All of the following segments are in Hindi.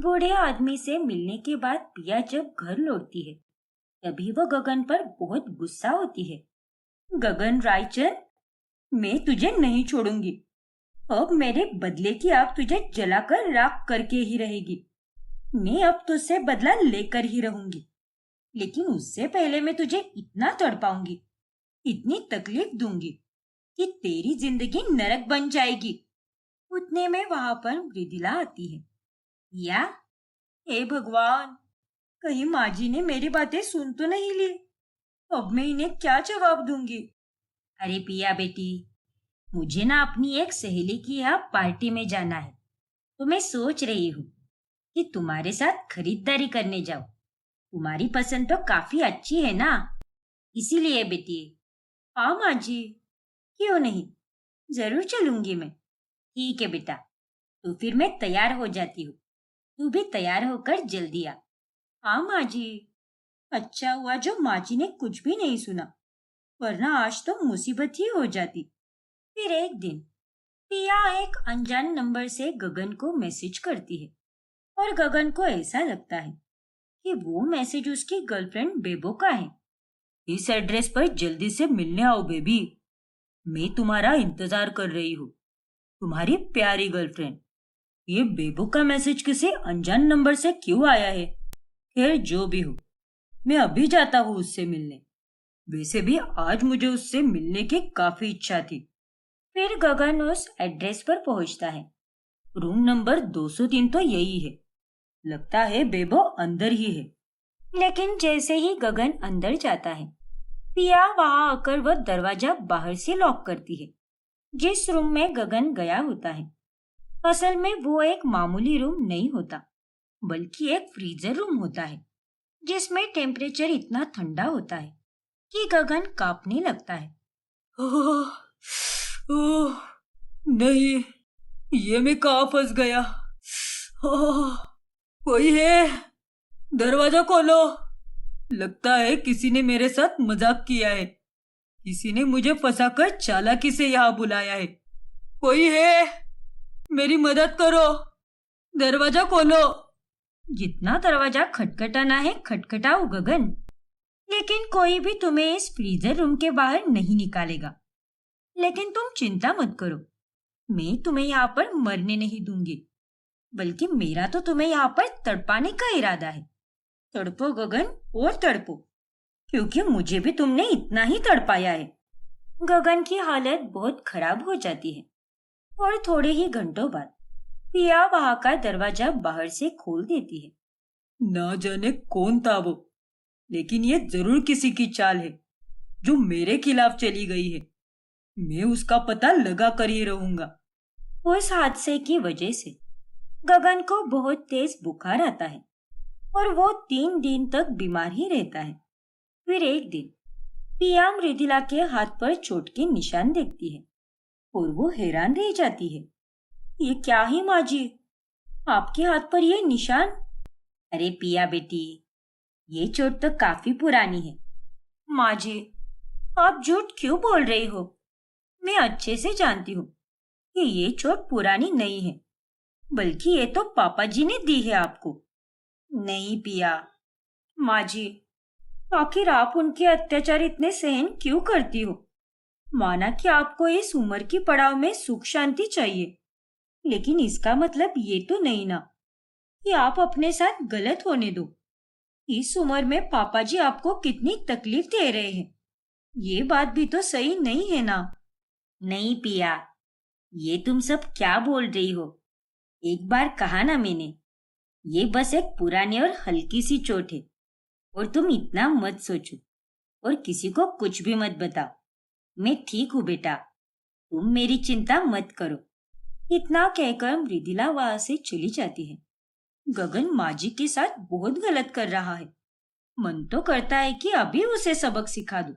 बूढ़े आदमी से मिलने के बाद पिया जब घर लौटती है, तभी वो गगन पर बहुत गुस्सा होती है। गगन रायचंद, मैं तुझे नहीं छोड़ूंगी। अब मेरे बदले की आग तुझे जलाकर राख करके ही रहेगी। मैं अब तुझसे बदला लेकर ही रहूंगी, लेकिन उससे पहले मैं तुझे इतना तड़पाऊंगी, इतनी तकलीफ दूंगी कि तेरी जिंदगी नरक बन जाएगी। उतने में वहां पर मृदुला आती है। या हे भगवान, कहीं माँ जी ने मेरी बातें सुन तो नहीं ली। अब मैं इन्हें क्या जवाब दूंगी? अरे पिया बेटी, मुझे ना अपनी एक सहेली की यहाँ पार्टी में जाना है, तो मैं सोच रही हूँ कि तुम्हारे साथ खरीदारी करने जाओ। तुम्हारी पसंद तो काफी अच्छी है ना, इसीलिए बेटी। हाँ माँ जी, क्यों नहीं, जरूर चलूंगी मैं। ठीक है बेटा, तो फिर मैं तैयार हो जाती हूँ। तू भी तैयार होकर जल्दी आ। हाँ माँ जी। अच्छा हुआ जो माँ जी ने कुछ भी नहीं सुना, वरना आज तो मुसीबत ही हो जाती। फिर एक दिन पिया एक अनजान नंबर से गगन को मैसेज करती है, और गगन को ऐसा लगता है कि वो मैसेज उसकी गर्लफ्रेंड बेबो का है। इस एड्रेस पर जल्दी से मिलने आओ बेबी, मैं तुम्हारा इंतजार कर रही हूँ, तुम्हारी प्यारी गर्लफ्रेंड। ये बेबो का मैसेज किसी अनजान नंबर से क्यों आया है? खैर जो भी हो, मैं अभी जाता हूँ उससे मिलने। वैसे भी आज मुझे उससे मिलने की काफी इच्छा थी। फिर गगन उस एड्रेस पर पहुंचता है। रूम नंबर 203 तो यही है। लगता है बेबो अंदर ही है। लेकिन जैसे ही गगन अंदर जाता है, पिया वहां आकर वह दरवाजा बाहर से लॉक करती है। जिस रूम में गगन गया होता है, असल में वो एक मामूली रूम नहीं होता, बल्कि एक फ्रीजर रूम होता है, जिसमें टेम्परेचर इतना ठंडा होता है कि गगन कांपने लगता है। ओह, ओह, नहीं, ये मैं कहाँ फंस गया? ओह, कोई है? दरवाजा खोलो। लगता है किसी ने मेरे साथ मजाक किया है। किसी ने मुझे फंसाकर चालाकी से यहाँ बुलाया है। कोई है? मेरी मदद करो, दरवाजा खोलो। जितना दरवाजा खटखटाना है खटखटाओ गगन, लेकिन कोई भी तुम्हें इस फ्रीजर रूम के बाहर नहीं निकालेगा। लेकिन तुम चिंता मत करो, मैं तुम्हें यहाँ पर मरने नहीं दूंगी, बल्कि मेरा तो तुम्हें यहाँ पर तड़पाने का इरादा है। तड़पो गगन, और तड़पो, क्योंकि मुझे भी तुमने इतना ही तड़पाया है। गगन की हालत बहुत खराब हो जाती है, और थोड़े ही घंटों बाद पिया वहां का दरवाजा बाहर से खोल देती है। ना जाने कौन था वो, लेकिन ये जरूर किसी की चाल है जो मेरे खिलाफ चली गई है। मैं उसका पता लगा कर ही रहूंगा। उस हादसे की वजह से गगन को बहुत तेज बुखार आता है, और वो 3 दिन तक बीमार ही रहता है। फिर एक दिन पिया मृदुला के हाथ पर चोट के निशान देखती है, और वो हैरान रह जाती है। ये क्या है माँ जी, आपके हाथ पर ये निशान? अरे पिया बेटी, ये चोट तो काफी पुरानी है। माँ जी, आप झूठ क्यों बोल रही हो? मैं अच्छे से जानती हूँ कि ये चोट पुरानी नहीं है, बल्कि ये तो पापा जी ने दी है आपको। नहीं पिया। माँ जी, आखिर आप उनके अत्याचार इतने सहन क्यों करती हो? माना कि आपको इस उम्र की पड़ाव में सुख शांति चाहिए, लेकिन इसका मतलब ये तो नहीं ना कि आप अपने साथ गलत होने दो। इस उम्र में पापा जी आपको कितनी तकलीफ दे रहे हैं, ये बात भी तो सही नहीं है ना। नहीं पिया, ये तुम सब क्या बोल रही हो? एक बार कहा ना मैंने, ये बस एक पुरानी और हल्की सी चोट है, और तुम इतना मत सोचो और किसी को कुछ भी मत बताओ। मैं ठीक हूँ बेटा, तुम मेरी चिंता मत करो। इतना कहकर मृदुला वहां से चली जाती है। गगन माँ जी के साथ बहुत गलत कर रहा है। मन तो करता है कि अभी उसे सबक सिखा दूं,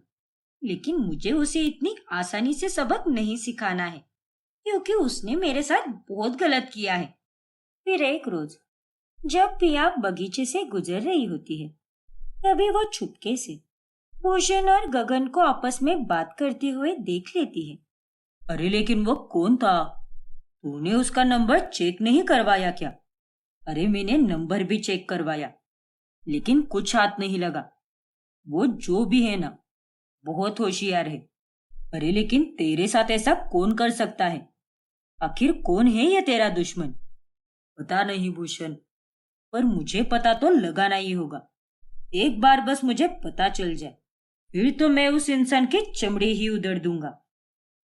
लेकिन मुझे उसे इतनी आसानी से सबक नहीं सिखाना है, क्योंकि उसने मेरे साथ बहुत गलत किया है। फिर एक रोज जब पिया बगीचे से गुजर रही होती है, तभी वो चुपके से भूषण और गगन को आपस में बात करते हुए देख लेती है। अरे लेकिन वो कौन था? तूने उसका नंबर चेक नहीं करवाया क्या? अरे मैंने नंबर भी चेक करवाया, लेकिन कुछ हाथ नहीं लगा। वो जो भी है ना, बहुत होशियार है। अरे लेकिन तेरे साथ ऐसा कौन कर सकता है? आखिर कौन है ये तेरा दुश्मन? पता नहीं भूषण, पर मुझे पता तो लगाना ही होगा। एक बार बस मुझे पता चल जाए, फिर तो मैं उस इंसान की चमड़ी ही उधेड़ दूंगा।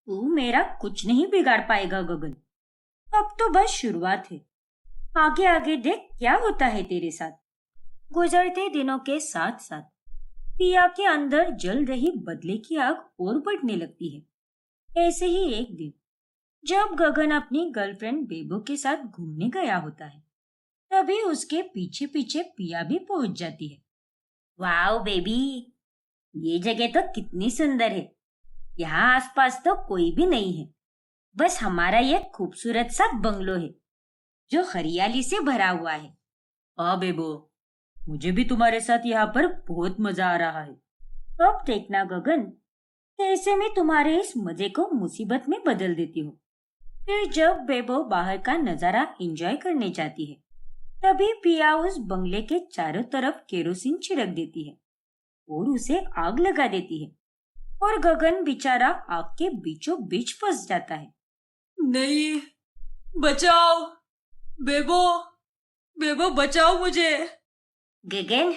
तू मेरा कुछ नहीं बिगाड़ पाएगा गगन। अब तो बस शुरुआत है। आगे आगे देख क्या होता है तेरे साथ। गुजरते दिनों के साथ साथ पिया के अंदर जल रही बदले की आग और बढ़ने लगती है। ऐसे ही एक दिन जब गगन अपनी गर्लफ्रेंड बेबो के साथ घूमने गया होता है, तभी उसके पीछे पीछे पिया भी पहुंच जाती है। वाओ बेबी, ये जगह तो कितनी सुंदर है। यहाँ आसपास तो कोई भी नहीं है, बस हमारा ये खूबसूरत सा बंगलो है जो हरियाली से भरा हुआ है। हाँ बेबो, मुझे भी तुम्हारे साथ यहाँ पर बहुत मजा आ रहा है। अब देखना गगन, कैसे मैं तुम्हारे इस मजे को मुसीबत में बदल देती हूँ। फिर जब बेबो बाहर का नजारा एंजॉय करने जाती है, तभी पिया उस बंगले के चारों तरफ केरोसिन छिड़क देती है और उसे आग लगा देती है, और गगन बेचारा आग के बीचों बीच फंस जाता है। नहीं, बचाओ बेबो, बेबो बचाओ मुझे। गगन,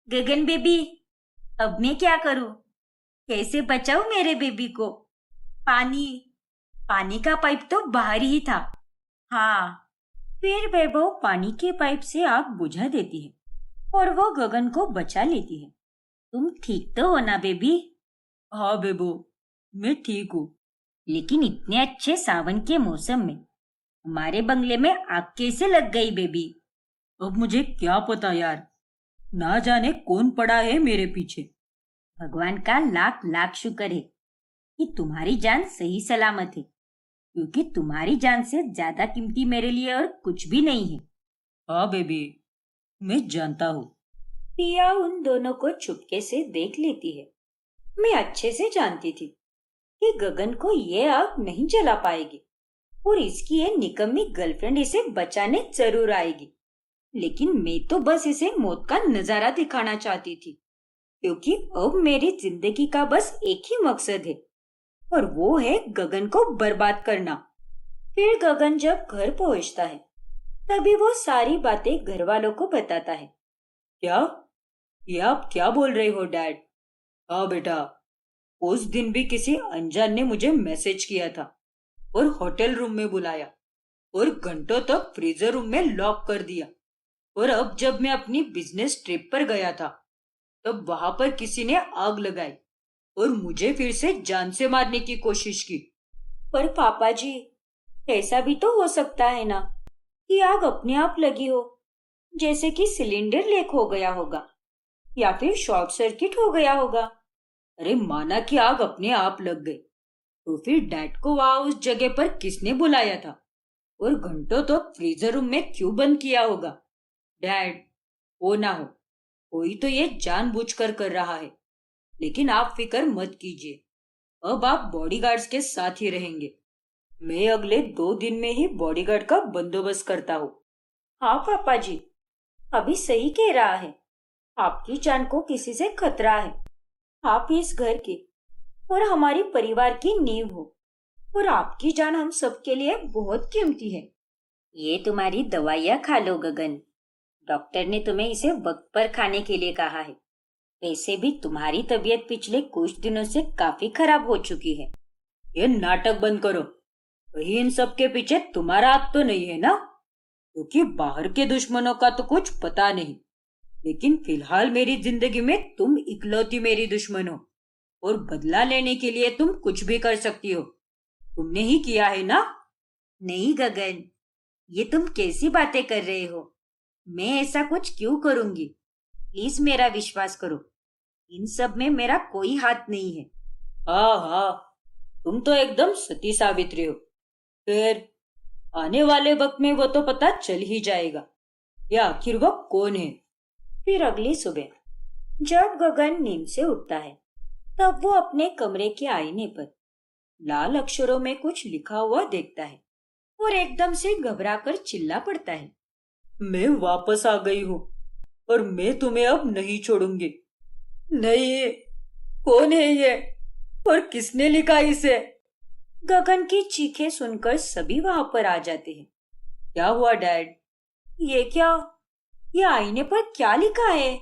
गगन बेबी, अब मैं क्या करूं? कैसे बचाऊं मेरे बेबी को? पानी, पानी का पाइप तो बाहर ही था। हाँ। फिर बेबो पानी के पाइप से आग बुझा देती है और वो गगन को बचा लेती है। तुम ठीक तो हो ना बेबी? हाँ बेबो, मैं ठीक हूँ। लेकिन इतने अच्छे सावन के मौसम में हमारे बंगले में आग कैसे लग गई बेबी? अब मुझे क्या पता यार, ना जाने कौन पड़ा है मेरे पीछे। भगवान का लाख लाख शुक्र है कि तुम्हारी जान सही सलामत है, क्योंकि तुम्हारी जान से ज्यादा कीमती मेरे लिए और कुछ भी नहीं है। हाँ बेबी, मैं जानता हूँ। पिया उन दोनों को चुपके से देख लेती है। मैं अच्छे से जानती थी कि गगन को ये आग नहीं जला पाएगी और इसकी ये निकम्मी गर्लफ्रेंड इसे बचाने जरूर आएगी। लेकिन मैं तो बस इसे मौत का नजारा दिखाना चाहती थी, क्योंकि अब मेरी जिंदगी का बस एक ही मकसद है, और वो है गगन को बर्बाद करना। फिर गगन जब घर पहुंचता है, तभी वो सारी बातें घर वालों को बताता है। क्या? ये आप क्या बोल रहे हो डैड? हाँ बेटा, उस दिन भी किसी अनजान ने मुझे मैसेज किया था और होटल रूम में बुलाया और घंटों तक फ्रीजर रूम में लॉक कर दिया। और अब जब मैं अपनी बिजनेस ट्रिप पर गया था, तब वहां पर किसी ने आग लगाई और मुझे फिर से जान से मारने की कोशिश की। पर पापा जी, ऐसा भी तो हो सकता है ना कि आग अपने आप लगी हो, जैसे कि सिलेंडर लीक हो गया होगा या फिर शॉर्ट सर्किट हो गया होगा। अरे माना कि आग अपने आप लग गई, तो फिर डैड को वहां उस जगह पर किसने बुलाया था और घंटों तो फ्रीजर रूम में क्यों बंद किया होगा? डैड, वो ना हो, कोई तो ये जानबूझकर कर रहा है। लेकिन आप फिक्र मत कीजिए, अब आप बॉडीगार्ड्स के साथ ही रहेंगे। मैं अगले 2 दिन में ही बॉडीगार्ड का बंदोबस्त करता हूँ। हाँ पापा जी, अभी सही कह रहा है। आपकी जान को किसी से खतरा है। आप इस घर के और हमारी परिवार की नींव हो, और आपकी जान हम सबके लिए बहुत कीमती है। ये तुम्हारी दवाइयाँ खा लो गगन। डॉक्टर ने तुम्हें इसे वक्त पर खाने के लिए कहा है। वैसे भी तुम्हारी तबीयत पिछले कुछ दिनों से काफी खराब हो चुकी है। ये नाटक बंद करो। कहीं इन सब के पीछे तुम्हारा हाथ तो नहीं है ना? क्योंकि बाहर के दुश्मनों का तो कुछ पता नहीं, लेकिन फिलहाल मेरी जिंदगी में तुम इकलौती मेरी दुश्मन हो, और बदला लेने के लिए तुम कुछ भी कर सकती हो। तुमने ही किया है ना? नहीं गगन, ये तुम कैसी बातें कर रहे हो? मैं ऐसा कुछ क्यों करूंगी? प्लीज मेरा विश्वास करो, इन सब में मेरा कोई हाथ नहीं है। हाँ हाँ, तुम तो एकदम सती सावित्री हो। फिर आने वाले वक्त में वो तो पता चल ही जाएगा या आखिर वो कौन है। फिर अगली सुबह जब गगन नींद से उठता है, तब वो अपने कमरे के आईने पर लाल अक्षरों में कुछ लिखा हुआ देखता है और एकदम से घबराकर चिल्ला पड़ता है। मैं वापस आ गई हूँ और मैं तुम्हें अब नहीं छोड़ूंगी। नहीं, कौन है ये और किसने लिखा इसे? गगन की चीखें सुनकर सभी वहां पर आ जाते हैं। क्या हुआ डैड? ये क्या? ये आईने पर क्या लिखा है?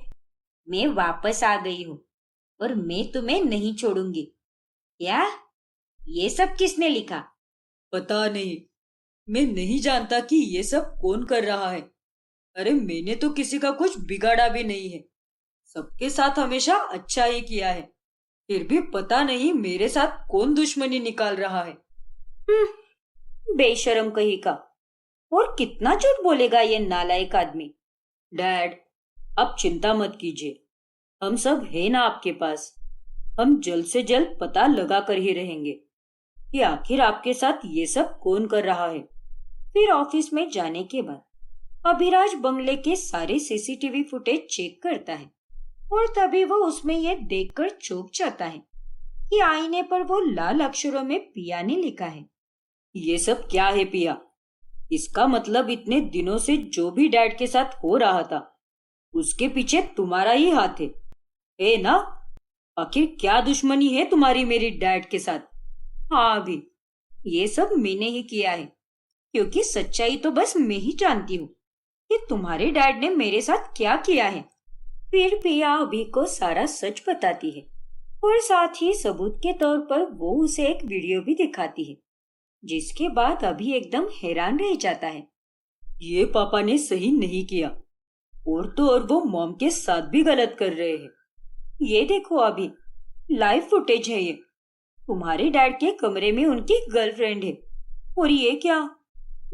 मैं वापस आ गई हूँ और मैं तुम्हें नहीं छोड़ूंगी। क्या? ये सब किसने लिखा? पता नहीं, मैं नहीं जानता कि ये सब कौन कर रहा है। अरे मैंने तो किसी का कुछ बिगाड़ा भी नहीं है, सबके साथ हमेशा अच्छा ही किया है। फिर भी पता नहीं मेरे साथ कौन दुश्मनी निकाल रहा है। बेशरम कहीं का। और कितना झूठ बोलेगा ये नालायक आदमी। डैड, आप चिंता मत कीजिए, हम सब है ना आपके पास। हम जल्द से जल्द पता लगा कर ही रहेंगे कि आखिर आपके साथ ये सब कौन कर रहा है। फिर ऑफिस में जाने के बाद अभिराज बंगले के सारे सीसीटीवी फुटेज चेक करता है और तभी वो उसमें ये देखकर चौंक जाता है कि आईने पर वो लाल अक्षरों में पिया ने लिखा है। ये सब क्या है पिया? इसका मतलब इतने दिनों से जो भी डैड के साथ हो रहा था उसके पीछे तुम्हारा ही हाथ है ना? आखिर क्या दुश्मनी है तुम्हारी मेरी डैड के साथ? हाँ अभी, ये सब मैंने ही किया है, क्योंकि सच्चाई तो बस मैं ही जानती हूँ कि तुम्हारे डैड ने मेरे साथ क्या किया है। फिर पिया अभी को सारा सच बताती है और साथ ही सबूत के तौर पर वो उसे एक वीडियो भी दिखाती है, जिसके बाद अभी एकदम हैरान रह जाता है। ये पापा ने सही नहीं किया, और तो और वो मॉम के साथ भी गलत कर रहे हैं। ये देखो अभी, लाइव फुटेज है ये। तुम्हारे डैड के कमरे में उनकी गर्लफ्रेंड है और ये क्या,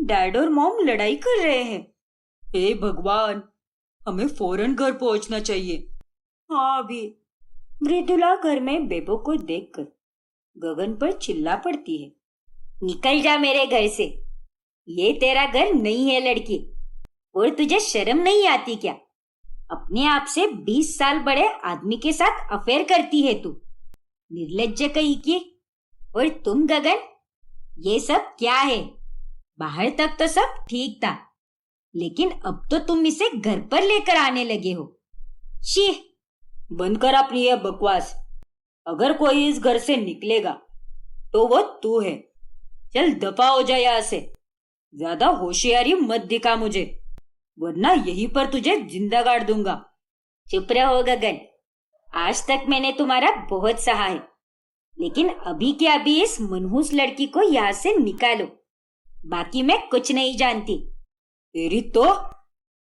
डैड और मॉम लड़ाई कर रहे हैं। हे भगवान, हमें फौरन घर पहुंचना चाहिए। हाँ अभी। मृदुला घर में बेबो को देखकर गगन पर चिल्ला पड़ती है। निकल जा मेरे घर से, ये तेरा घर नहीं है लड़की। और तुझे शर्म नहीं आती क्या? अपने आप से 20 साल बड़े आदमी के साथ अफेयर करती है तू, निर्लज्ज कहीं की। और तुम गगन, ये सब क्या है? बाहर तक तो सब ठीक था, लेकिन अब तो तुम इसे घर पर लेकर आने लगे हो। शी! बंद कर अपनी ये बकवास। अगर कोई इस घर से निकलेगा तो वो तू है। चल दफा हो जाए यहाँ से। ज्यादा होशियारी मत दिखा मुझे, वरना यहीं पर तुझे जिंदा गाड़ दूंगा। चुप रहो गगन, आज तक मैंने तुम्हारा बहुत सहा है, लेकिन अभी के अभी इस मनहूस लड़की को यहाँ से निकालो, बाकी मैं कुछ नहीं जानती। तेरी तो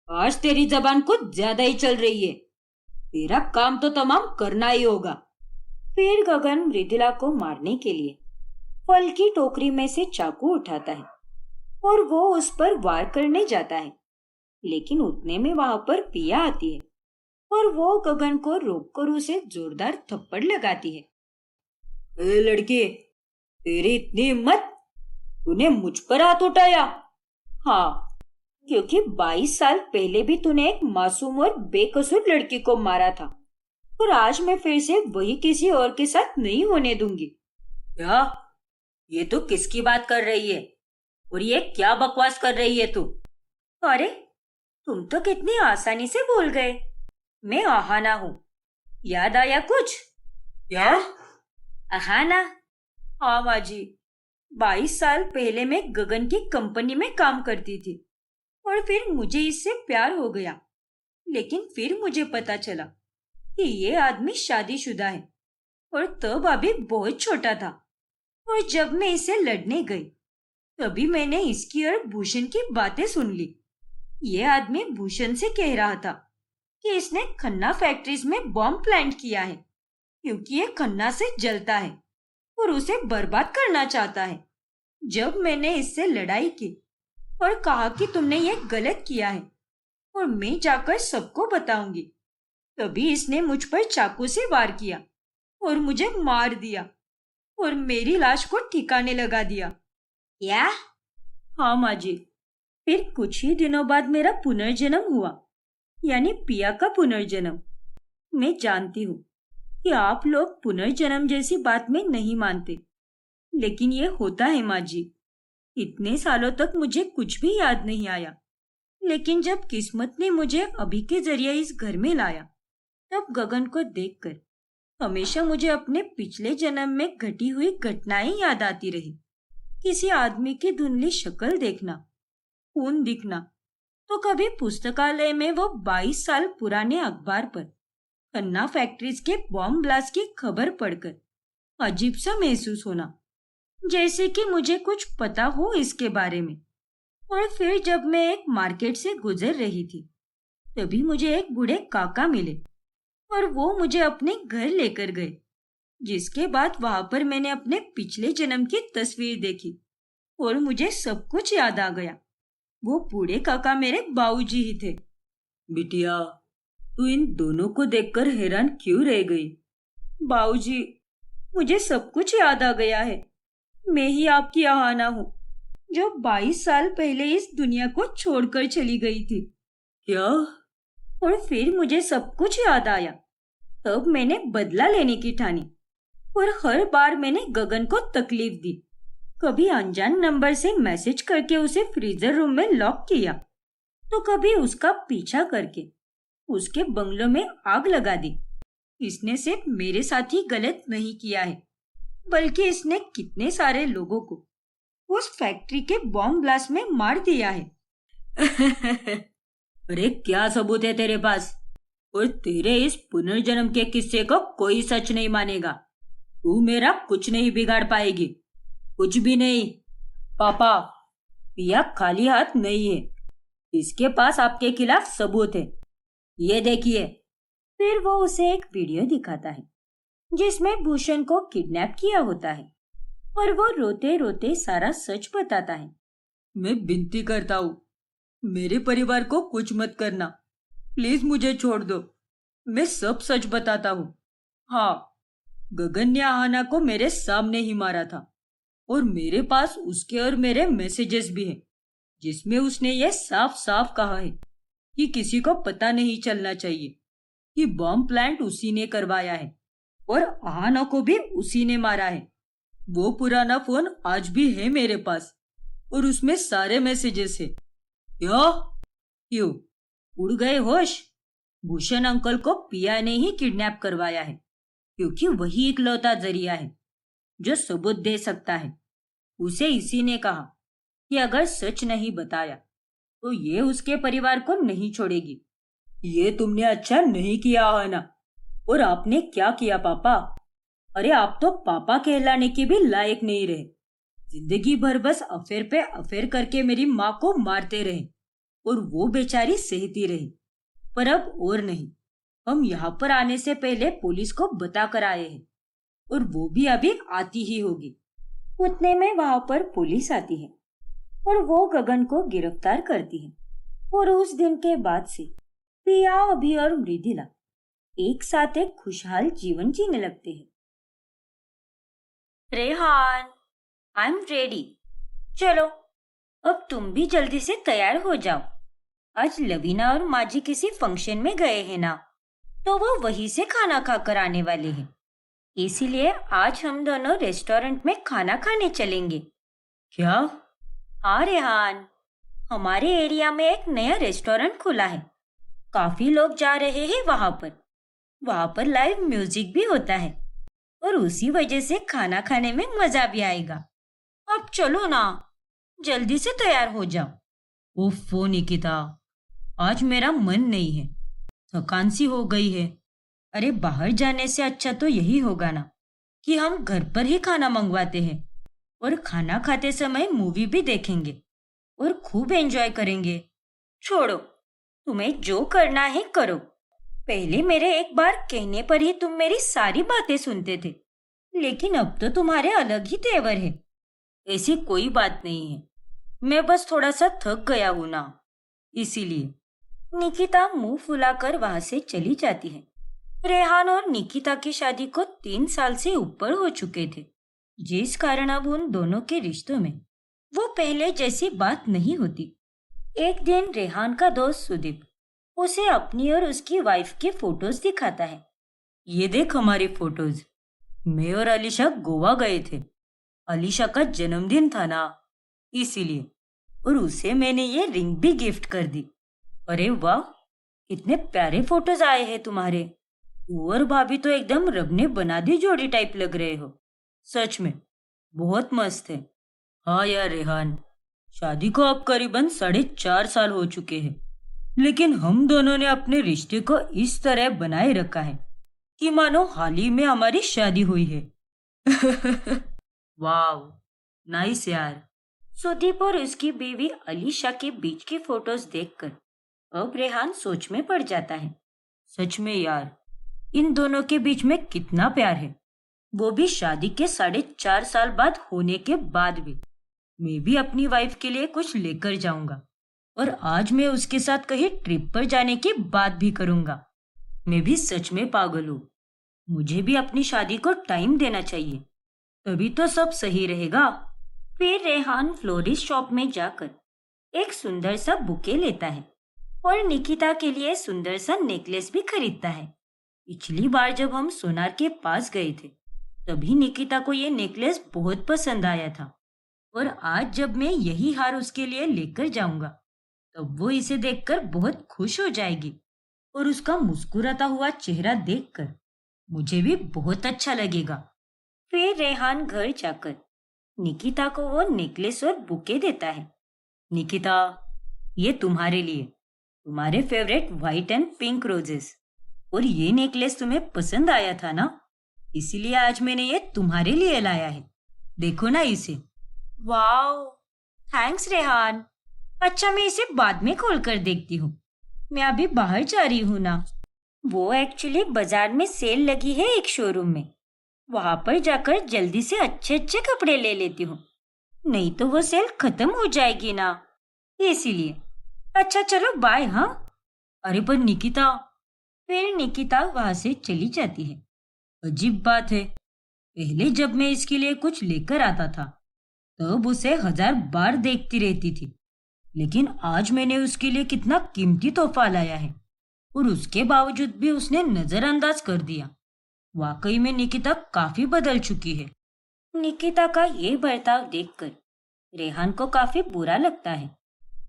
आज तेरी जबान कुछ ज्यादा ही चल रही है। तेरा काम तो तमाम करना ही होगा। फिर गगन मृदुला को मारने के लिए फल की टोकरी में से चाकू उठाता है और वो उस पर वार करने जाता है, लेकिन उतने में वहां पर पिया आती है और वो गगन को रोककर उसे जोरदार थप्पड़ लगाती है। ए लड़की, तेरी इतनी हिम्मत, तूने मुझ पर हाथ उठाया? हाँ, क्योंकि 22 साल पहले भी तूने एक मासूम और बेकसूर लड़की को मारा था, और आज मैं फिर से वही किसी और के साथ नहीं होने दूंगी। क्या? ये तू किसकी बात कर रही है और ये क्या बकवास कर रही है तू? अरे, तुम तो कितनी आसानी से भूल गए। मैं आहाना हूँ, याद आया कुछ? क्या? आहाना? हाँ माँ जी, 22 साल पहले मैं गगन की कंपनी में काम करती थी और फिर मुझे इससे प्यार हो गया, लेकिन फिर मुझे पता चला कि ये आदमी शादीशुदा है और तब अभी बहुत छोटा था। और जब मैं इसे लड़ने गई तभी मैंने इसकी और भूषण की बातें सुन ली। ये आदमी भूषण से कह रहा था कि इसने खन्ना फैक्ट्रीज में बॉम्ब प्लांट किया है क्योंकि ये खन्ना से जलता है और उसे बर्बाद करना चाहता है। जब मैंने इससे लड़ाई की और कहा कि तुमने ये गलत किया है और मैं जाकर सबको बताऊंगी, तभी इसने मुझ पर चाकू से वार किया और मुझे मार दिया और मेरी लाश को ठिकाने लगा दिया। क्या? हाँ माँ जी। फिर कुछ ही दिनों बाद मेरा पुनर्जन्म हुआ, यानी पिया का पुनर्जन्म। मैं जानती हूँ कि आप लोग पुनर्जन्म जैसी बात में नहीं मानते, लेकिन ये होता है माँ जी। इतने सालों तक मुझे कुछ भी याद नहीं आया, लेकिन जब किस्मत ने मुझे अभी के जरिए इस घर में लाया, तब गगन को देखकर हमेशा मुझे अपने पिछले जन्म में घटी हुई घटनाएं याद आती रही। किसी आदमी की धुंधली शक्ल देखना, खून दिखना, तो कभी पुस्तकालय में वो 22 साल पुराने अखबार पर खन्ना फैक्ट्रीज के बॉम्ब ब्लास्ट की खबर पढ़कर अजीब सा महसूस होना, जैसे कि मुझे कुछ पता हो इसके बारे में। और फिर जब मैं एक मार्केट से गुजर रही थी, तभी मुझे एक बूढ़े काका मिले और वो मुझे अपने घर लेकर गए, जिसके बाद वहां पर मैंने अपने पिछले जन्म की तस्वीर देखी और मुझे सब कुछ याद आ गया। वो बूढ़े काका मेरे बाबूजी ही थे। बिटिया, तू इन दोनों को देखकर हैरान क्यों रह गई? बाबूजी, मुझे सब कुछ याद आ गया है। मैं ही आपकी आहाना हूँ, जो 22 साल पहले इस दुनिया को छोड़कर चली गई थी। क्या? और फिर मुझे सब कुछ याद आया। तब मैंने बदला लेने की ठानी और हर बार मैंने गगन को तकलीफ दी। कभी अनजान नंबर से मैसेज करके उसे फ्रीजर रूम में लॉक किया, तो कभी उसका पीछा करके उसके बंगलों में आग लगा दी। इसने सिर्फ मेरे साथ ही गलत नहीं किया है, बल्कि इसने कितने सारे लोगों को उस फैक्ट्री के बॉम्ब ब्लास्ट में मार दिया है। अरे क्या सबूत है तेरे पास? और तेरे इस पुनर्जन्म के किस्से को कोई सच नहीं मानेगा। तू मेरा कुछ नहीं बिगाड़ पाएगी, कुछ भी नहीं। पापा, पिया खाली हाथ नहीं है। इसके पास आपके खिलाफ सबूत है, ये देखिए। फिर वो उसे एक वीडियो दिखाता है जिसमें भूषण को किडनैप किया होता है और वो रोते रोते सारा सच बताता है। मैं विनती करता हूँ, मेरे परिवार को कुछ मत करना, प्लीज मुझे छोड़ दो। मैं सब सच बताता हूँ। हाँ, गगन ने आहाना को मेरे सामने ही मारा था और मेरे पास उसके और मेरे मैसेजेस भी हैं, जिसमें उसने ये साफ साफ कहा है कि किसी को पता नहीं चलना चाहिए कि बॉम्ब प्लांट उसी ने करवाया है और आहाना को भी उसी ने मारा है। वो पुराना फोन आज भी है मेरे पास और उसमें सारे मैसेजेस है। क्यों उड़ गए होश? भूषण अंकल को पिया ने ही किडनैप करवाया है, क्योंकि वही इकलौता जरिया है जो सबूत दे सकता है। उसे इसी ने कहा कि अगर सच नहीं बताया तो ये उसके परिवार को नहीं छोड़ेगी। ये तुमने अच्छा नहीं किया है ना? और आपने क्या किया पापा? अरे आप तो पापा कहलाने के भी लायक नहीं रहे। जिंदगी भर बस अफेयर पे अफेयर करके मेरी माँ को मारते रहे और वो बेचारी सहती रही। पर अब और नहीं, हम यहाँ पर आने से पहले पुलिस को बता कर आए हैं और वो भी अभी आती ही होगी। उतने में वहां पर पुलिस आती है और वो गगन को गिरफ्तार करती है और उस दिन के बाद से पिया, अभी और मृदुला एक साथ एक खुशहाल जीवन जीने लगते हैं। Rehan, I am ready. चलो अब तुम भी जल्दी से तैयार हो जाओ। आज लवीना और माजी किसी फंक्शन में गए हैं ना, तो वो वहीं से खाना खाकर आने वाले हैं। इसीलिए आज हम दोनों रेस्टोरेंट में खाना खाने चलेंगे। क्या? हाँ रेहान, हमारे एरिया में एक नया रेस्टोरेंट खुला है। काफी लोग जा रहे हैं वहां पर लाइव म्यूजिक भी होता है और उसी वजह से खाना खाने में मजा भी आएगा। अब चलो ना, जल्दी से तैयार हो जाओ। ओफो निकिता, आज मेरा मन नहीं है, थकान सी हो गई है। अरे बाहर जाने से अच्छा तो यही होगा ना कि हम घर पर ही खाना मंगवाते हैं और खाना खाते समय मूवी भी देखेंगे और खूब एंजॉय करेंगे। छोड़ो, तुम्हें जो करना है करो। पहले मेरे एक बार कहने पर ही तुम मेरी सारी बातें सुनते थे, लेकिन अब तो तुम्हारे अलग ही तेवर है। ऐसी कोई बात नहीं है, मैं बस थोड़ा सा थक गया हूं ना, इसीलिए। निकिता मुंह फुलाकर वहां से चली जाती है। रेहान और निकिता की शादी को 3 साल से ऊपर हो चुके थे, जिस कारण अब उन दोनों के रिश्तों में वो पहले जैसी बात नहीं होती। एक दिन रेहान का दोस्त सुदीप उसे अपनी और उसकी वाइफ के फोटोज दिखाता है। ये देख हमारी फोटोज, मैं और अलीशा गोवा गए थे। अलीशा का जन्मदिन था ना, इसीलिए। और उसे मैंने ये रिंग भी गिफ्ट कर दी। अरे वाह, कितने प्यारे फोटोज आए हैं तुम्हारे। तू और भाभी तो एकदम रब ने बना दी जोड़ी टाइप लग रहे हो। सच में बहुत मस्त है। हाँ यार रेहान, शादी को अब करीबन 4.5 साल हो चुके हैं, लेकिन हम दोनों ने अपने रिश्ते को इस तरह बनाए रखा है कि मानो हाल ही में हमारी शादी हुई है। वाह, नाइस यार। सुदीप और उसकी बीवी अलीशा के बीच की फोटोज देखकर अब रेहान सोच में पड़ जाता है। सच में यार, इन दोनों के बीच में कितना प्यार है, वो भी शादी के 4.5 साल बाद होने के बाद भी। मैं भी अपनी वाइफ के लिए कुछ लेकर जाऊंगा और आज मैं उसके साथ कहीं ट्रिप पर जाने की बात भी करूंगा। मैं भी सच में पागल हूँ। मुझे भी अपनी शादी को टाइम देना चाहिए, तभी तो सब सही रहेगा। फिर रेहान फ्लोरिस्ट शॉप में जाकर एक सुंदर सा बुके लेता है और निकिता के लिए सुंदर सा नेकलेस भी खरीदता है। पिछली बार जब हम सोनार के पास गए थे, तभी निकिता को ये नेकलेस बहुत पसंद आया था और आज जब मैं यही हार उसके लिए लेकर जाऊंगा, तब वो इसे देखकर बहुत खुश हो जाएगी और उसका मुस्कुराता हुआ चेहरा देखकर मुझे भी बहुत अच्छा लगेगा। फिर रेहान घर जाकर निकिता को वो नेकलेस और बुके देता है। निकिता, ये तुम्हारे लिए, तुम्हारे favourite white and pink roses. और ये नेकलेस तुम्हें पसंद आया था ना, इसीलिए आज मैंने ये तुम्हारे लिए लाया है। देखो ना इसे। Wow, thanks Rehan. अच्छा, मैं इसे बाद में खोल कर देखती हूँ, मैं अभी बाहर जा रही हूँ ना। वो एक्चुअली बाजार में सेल लगी है एक शोरूम में, वहां पर जाकर जल्दी से अच्छे अच्छे कपड़े ले लेती हूँ, नहीं तो वो सेल खत्म हो जाएगी ना, इसीलिए। अच्छा चलो बाय। हाँ। अरे पर निकिता। फिर निकिता वहां से चली जाती है। अजीब बात है, पहले जब मैं इसके लिए कुछ लेकर आता था तब उसे 1000 बार देखती रहती थी, लेकिन आज मैंने उसके लिए कितना कीमती तोहफा लाया है और उसके बावजूद भी उसने नजरअंदाज कर दिया। वाकई में निकिता काफी बदल चुकी है। निकिता का ये बर्ताव देखकर रेहान को काफी बुरा लगता है।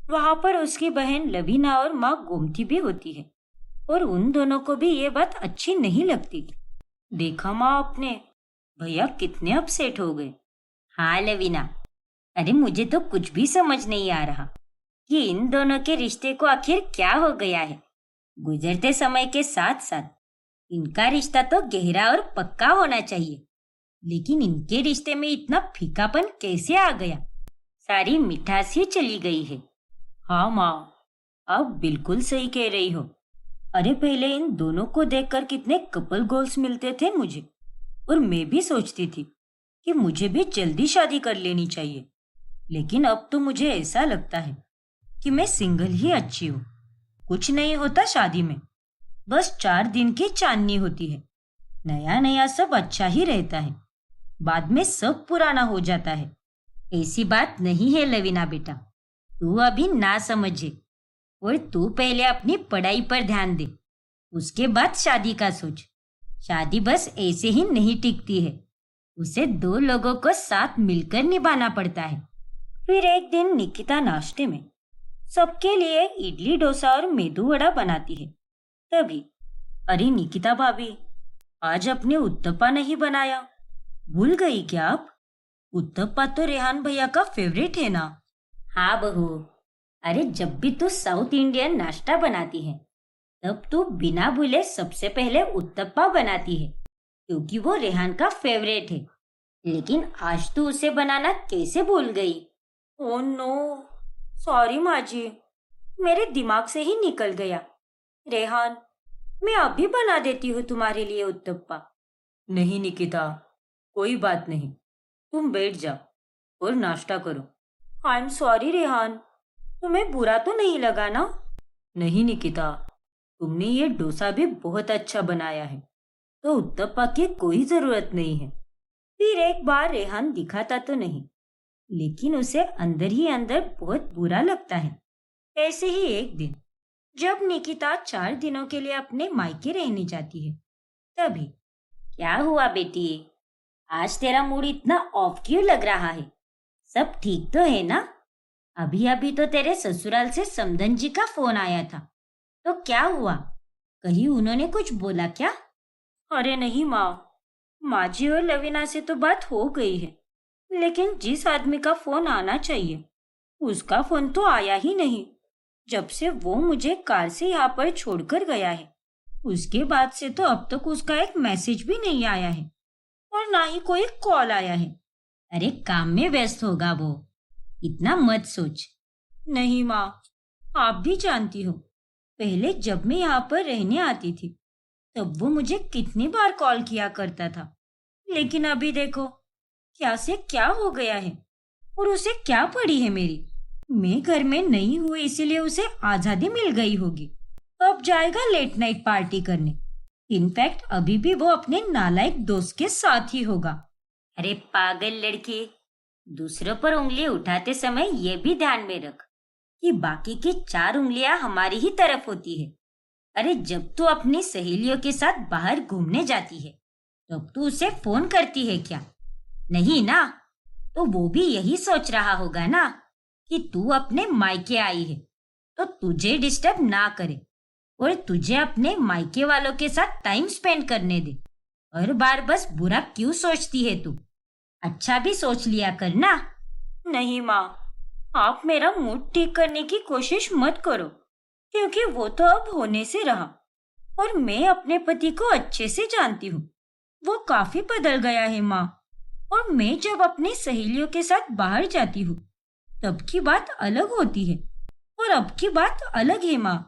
वहां पर उसकी बहन लवीना और माँ गोमती भी होती है और उन दोनों को भी ये बात अच्छी नहीं लगती। देखा माँ आपने, भैया कितने अपसेट हो गए। हाँ लवीना, अरे मुझे तो कुछ भी समझ नहीं आ रहा कि इन दोनों के रिश्ते को आखिर क्या हो गया है। गुजरते समय के साथ साथ इनका रिश्ता तो गहरा और पक्का होना चाहिए, लेकिन इनके रिश्ते में इतना फीकापन कैसे आ गया। सारी मिठास ही चली गई है। हाँ माँ, आप बिल्कुल सही कह रही हो। अरे पहले इन दोनों को देखकर कितने कपल गोल्स मिलते थे मुझे, और मैं भी सोचती थी कि मुझे भी जल्दी शादी कर लेनी चाहिए, लेकिन अब तो मुझे ऐसा लगता है कि मैं सिंगल ही अच्छी हूँ। कुछ नहीं होता शादी में, बस 4 दिन की चांदनी होती है। नया नया सब अच्छा ही रहता है, बाद में सब पुराना हो जाता है। ऐसी बात नहीं है लवीना बेटा, तू अभी ना समझे, और तू पहले अपनी पढ़ाई पर ध्यान दे, उसके बाद शादी का सोच। शादी बस ऐसे ही नहीं टिकती है, उसे 2 लोगों को साथ मिलकर निभाना पड़ता है। फिर एक दिन निकिता नाश्ते में सबके लिए इडली डोसा और मेदू वड़ा बनाती है। तभी, अरे निकिता भाभी, आज अपने उत्तपा नहीं बनाया, भूल गई क्या आप? उत्तपा तो रेहान भैया का फेवरेट है ना। हाँ बहू, अरे जब भी तू साउथ इंडियन नाश्ता बनाती है तब तू बिना भूले सबसे पहले उत्तपा बनाती है, क्योंकि वो रेहान का फेवरेट है। लेकिन आज तू उसे बनाना कैसे भूल गई? ओह नो, सॉरी माँ जी, मेरे दिमाग से ही निकल गया। रेहान, मैं अभी बना देती हूँ तुम्हारे लिए उत्तपा। नहीं निकिता, कोई बात नहीं, तुम बैठ जाओ और नाश्ता करो। आई एम सॉरी रेहान, तुम्हें बुरा तो नहीं लगा ना? नहीं निकिता, तुमने ये डोसा भी बहुत अच्छा बनाया है, तो उत्तपा की कोई जरूरत नहीं है। फिर एक बार रेहान दिखाता तो नहीं, लेकिन उसे अंदर ही अंदर बहुत बुरा लगता है। ऐसे ही एक दिन जब निकिता 4 दिनों के लिए अपने मायके रहने जाती है, तभी। क्या हुआ बेटी, आज तेरा मूड इतना ऑफ क्यों लग रहा है? सब ठीक तो है ना? अभी अभी तो तेरे ससुराल से समधन जी का फोन आया था, तो क्या हुआ? कहीं उन्होंने कुछ बोला क्या? अरे नहीं माँ, माँ जी और लवीना से तो बात हो गई है, लेकिन जिस आदमी का फोन आना चाहिए उसका फोन तो आया ही नहीं। जब से वो मुझे कार से यहाँ पर छोड़कर गया है, उसके बाद से तो अब तक उसका एक मैसेज भी नहीं आया है और ना ही कोई कॉल आया है। अरे काम में व्यस्त होगा वो, इतना मत सोच। नहीं माँ, आप भी जानती हो, पहले जब मैं यहाँ पर रहने आती थी तब वो मुझे कितनी बार कॉल किया करता था, लेकिन अभी देखो क्या से क्या हो गया है और उसे क्या पड़ी है मेरी। मैं घर में नहीं हूँ इसीलिए उसे आजादी मिल गई होगी, अब जाएगा लेट नाइट पार्टी करने। इनफैक्ट अभी भी वो अपने नालायक दोस्त के साथ ही होगा। अरे पागल लड़की, दूसरों पर उंगली उठाते समय ये भी ध्यान में रख कि बाकी की 4 उंगलियां हमारी ही तरफ होती है। अरे जब तू अपनी सहेलियों के साथ बाहर घूमने जाती है तब तू उसे फोन करती है क्या? नहीं ना, तो वो भी यही सोच रहा होगा ना कि तू अपने मायके आई है तो तुझे डिस्टर्ब ना करे और तुझे अपने मायके वालों के साथ टाइम स्पेंड करने दे। हर बार बस बुरा क्यों सोचती है तू? अच्छा भी सोच लिया कर ना। नहीं माँ, आप मेरा मूड ठीक करने की कोशिश मत करो, क्योंकि वो तो अब होने से रहा और मैं अपने पति को अच्छे से जानती हूँ। वो काफी बदल गया है माँ, और मैं जब अपनी सहेलियों के साथ बाहर जाती हूँ तब की बात अलग होती है और अब की बात अलग है माँ।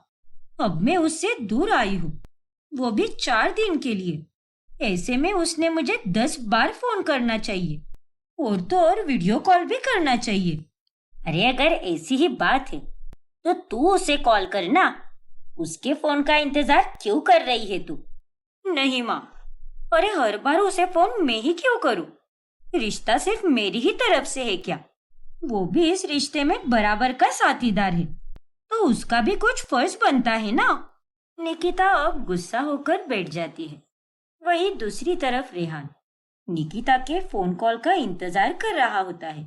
अब मैं उससे दूर आई हूँ, वो भी 4 दिन के लिए। ऐसे में उसने मुझे 10 बार फोन करना चाहिए और तो और वीडियो कॉल भी करना चाहिए। अरे अगर ऐसी ही बात है तो तू उसे कॉल करना, उसके फोन का इंतजार क्यों कर रही है तू? नहीं माँ, अरे हर बार उसे फोन मैं ही क्यों करूँ? रिश्ता सिर्फ मेरी ही तरफ से है क्या? वो भी इस रिश्ते में बराबर का साथीदार है, तो उसका भी कुछ फर्ज बनता है ना। निकिता अब गुस्सा होकर बैठ जाती है। वही दूसरी तरफ रेहान निकिता के फोन कॉल का इंतजार कर रहा होता है।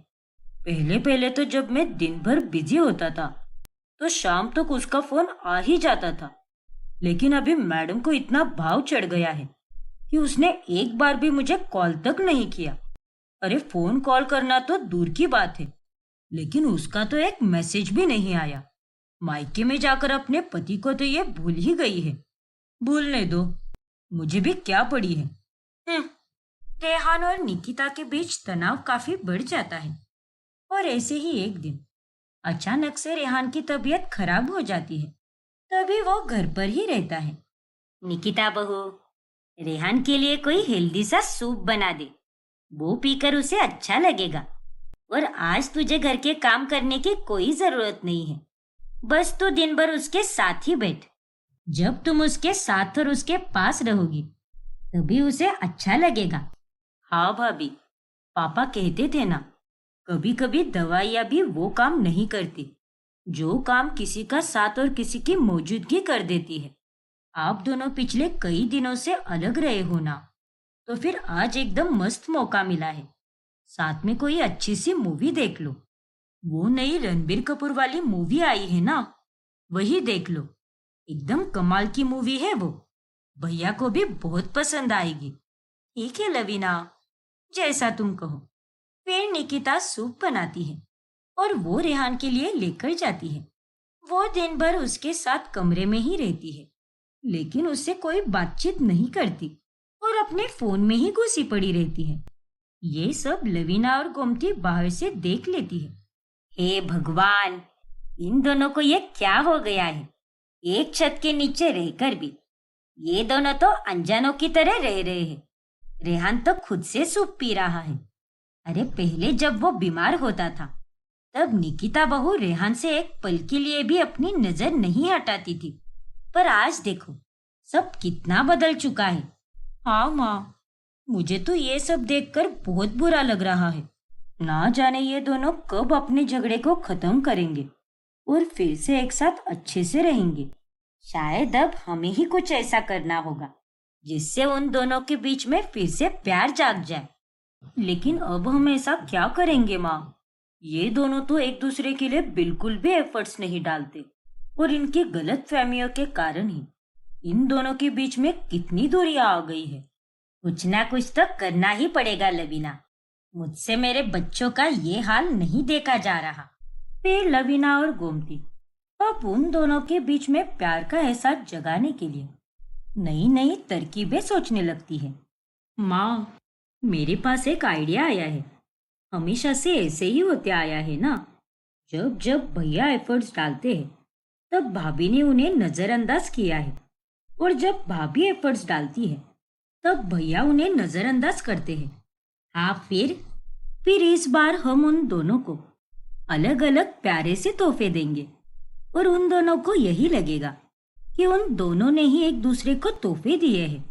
पहले पहले तो जब मैं दिन भर बिजी होता था तो शाम तक उसका फोन आ ही जाता था, लेकिन अभी मैडम को इतना भाव चढ़ गया है कि उसने एक बार भी मुझे कॉल तक नहीं किया। अरे फोन कॉल करना तो दूर की बात है, लेकिन उसका तो एक मैसेज भी नहीं आया। मायके में जाकर अपने पति को तो ये भूल ही गई है। भूलने दो, मुझे भी क्या पड़ी है। रेहान और निकिता के बीच तनाव काफी बढ़ जाता है और ऐसे ही एक दिन अचानक से रेहान की तबीयत खराब हो जाती है। तभी वो घर पर ही रहता है। निकिता बहू, रेहान के लिए कोई हेल्दी सा सूप बना दे, वो पीकर उसे अच्छा लगेगा। और आज तुझे घर के काम करने की कोई जरूरत नहीं है, बस तू दिन भर उसके साथ ही बैठ। जब तुम उसके साथ और उसके पास रहोगी तभी उसे अच्छा लगेगा। हाँ भाभी, पापा कहते थे ना, कभी कभी दवाइयाँ भी वो काम नहीं करती जो काम किसी का साथ और किसी की मौजूदगी कर देती है। आप दोनों पिछले कई दिनों से अलग रहे हो ना, तो फिर आज एकदम मस्त मौका मिला है, साथ में कोई अच्छी सी मूवी देख लो। वो नई रणबीर कपूर वाली मूवी आई है ना, वही देख लो। एकदम कमाल की मूवी है वो, भैया को भी बहुत पसंद आएगी। ठीक है लवीना, जैसा तुम कहो। फिर निकिता सूप बनाती है और वो रेहान के लिए लेकर जाती है। वो दिन भर उसके साथ कमरे में ही रहती है, लेकिन उससे कोई बातचीत नहीं करती और अपने फोन में ही घुसी पड़ी रहती है। ये सब लवीना और गोमती बाहर से देख लेती है। हे भगवान, इन दोनों को ये क्या हो गया है? एक छत के नीचे रहकर भी ये दोनों तो अनजानों की तरह रह रहे हैं। रेहान तो खुद से सूप पी रहा है। अरे पहले जब वो बीमार होता था तब निकिता बहू रेहान से एक पल के लिए भी अपनी नजर नहीं हटाती थी, पर आज देखो सब कितना बदल चुका है। हाँ माँ, मुझे तो ये सब देखकर बहुत बुरा लग रहा है। ना जाने ये दोनों कब अपने झगड़े को खत्म करेंगे और फिर से एक साथ अच्छे से रहेंगे। शायद अब हमें ही कुछ ऐसा करना होगा जिससे उन दोनों के बीच में फिर से प्यार जाग जाए। लेकिन अब हम ऐसा क्या करेंगे माँ? ये दोनों तो एक दूसरे के लिए बिल्कुल भी एफर्ट्स नहीं डालते और इनकी गलत फहमियों के कारण ही इन दोनों के बीच में कितनी दूरियां आ गई है। कुछ ना कुछ तो करना ही पड़ेगा लवीना। मुझसे मेरे बच्चों का ये हाल नहीं देखा जा रहा। फिर लवीना और गोमती अब उन दोनों के बीच में प्यार का एहसास जगाने के लिए नई नई तरकीबें सोचने लगती है। माँ, मेरे पास एक आइडिया आया है। हमेशा से ऐसे ही होते आया है ना। जब जब भैया एफर्ट्स डालते हैं तब भाभी ने उन्हें नजरअंदाज किया है और जब भाभी एफर्ट्स डालती है तब भैया उन्हें नजरअंदाज करते हैं। हाँ, फिर इस बार हम उन दोनों को अलग अलग प्यारे से तोहफे देंगे और उन दोनों को यही लगेगा कि उन दोनों ने ही एक दूसरे को तोहफे दिए हैं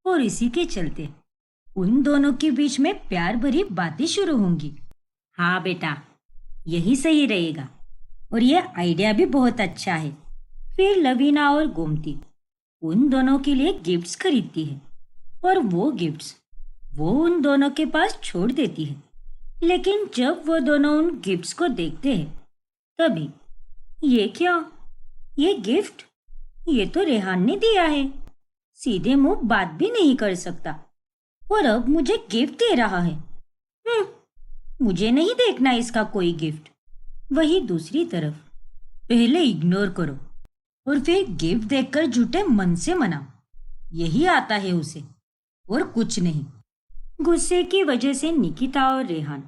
और इसी के चलते उन दोनों के बीच में प्यार भरी बातें शुरू होंगी। हाँ बेटा, यही सही रहेगा और ये आइडिया भी बहुत अच्छा है। फिर लवीना और गोमती उन दोनों के लिए गिफ्ट्स खरीदती है और वो गिफ्ट्स वो उन दोनों के पास छोड़ देती है। लेकिन जब वो दोनों उन गिफ्ट्स को देखते हैं तभी ये क्या, ये गिफ्ट ये तो रेहान ने दिया है। सीधे मुंह बात भी नहीं कर सकता और अब मुझे गिफ्ट दे रहा है। मुझे नहीं देखना इसका कोई गिफ्ट। वही दूसरी तरफ पहले इग्नोर करो और फिर गिफ्ट देखकर झूठे मन से मनाओ, यही आता है उसे और कुछ नहीं। गुस्से की वजह से निकिता और रेहान